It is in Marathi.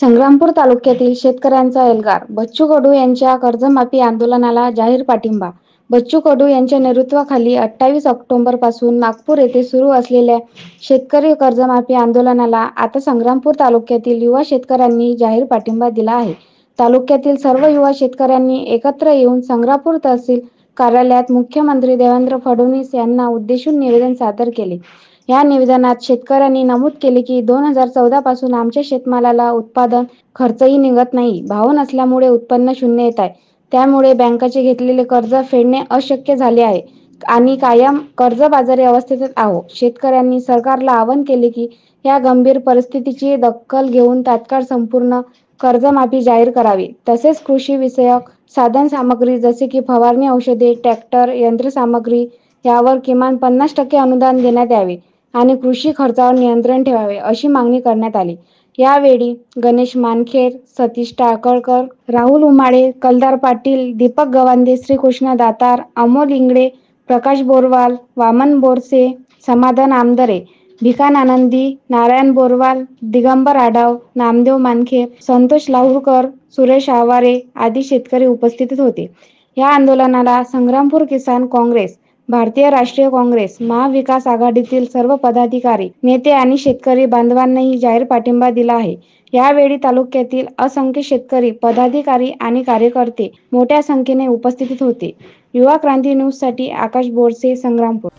संग्रामपूर तालुक्यातील शेतकऱ्यांचा एल्गार. बच्चू कडू यांच्या कर्जमाफी आंदोलनाला जाहीर पाठिंबा. बच्चू कडू यांच्या नेतृत्वाखाली 28 ऑक्टोबर पासून नागपूर येथे सुरू असलेल्या शेतकरी कर्जमाफी आंदोलनाला आता संग्रामपूर तालुक्यातील युवा शेतकऱ्यांनी जाहीर पाठिंबा दिला आहे. तालुक्यातील सर्व युवा शेतकऱ्यांनी एकत्र येऊन संग्रामपूर तहसील कार्यालयात मुख्यमंत्री देवेंद्र फडणवीस यांना उद्देशून निवेदन सादर केले. या निवेदनात शेतकऱ्यांनी नमूद केले की 2014 पासून आमच्या शेतमालाला उत्पादन खर्चही निघत नाही. भाव नसल्यामुळे उत्पन्न शून्य येत आहे. त्यामुळे बँकेचे घेतलेले कर्ज फेडणे अशक्य झाले आहे आणि कायम कर्जबाजारी अवस्थेत आहोत. शेतकऱ्यांनी सरकारला आवाहन केले की या गंभीर परिस्थितीची दखल घेऊन तात्काळ संपूर्ण कर्जमाफी जाहीर करावी. तसेच कृषी विषयक साधनसामग्री जसे की फवारणी औषधे, ट्रॅक्टर, यंत्रसामग्री यावर किमान 50% अनुदान देण्यात यावे आणि कृषी खर्चावर नियंत्रण ठेवावे अशी मागणी करण्यात आली. यावेळी गणेश मानखेर, सतीश टाकळकर, राहुल उमाळे, कलदार पाटील, दीपक गवांदे, श्रीकृष्ण दातार, अमोल इंगळे, प्रकाश बोरवाल, वामन बोरसे, समाधान आमदरे, भिकान आनंदी, नारायण बोरवाल, दिगंबर आढाव, नामदेव मानखेर, संतोष लाहूरकर, सुरेश आवारे आदी शेतकरी उपस्थित होते. या आंदोलनाला संग्रामपूर किसान काँग्रेस, भारतीय राष्ट्रीय काँग्रेस, महाविकास आघाडीतील सर्व पदाधिकारी, नेते आणि शेतकरी बांधवांनीही जाहीर पाठिंबा दिला आहे. यावेळी तालुक्यातील असंख्य शेतकरी, पदाधिकारी आणि कार्यकर्ते मोठ्या संख्येने उपस्थित होते. युवा क्रांती न्यूजसाठी आकाश बोरसे, संग्रामपूर.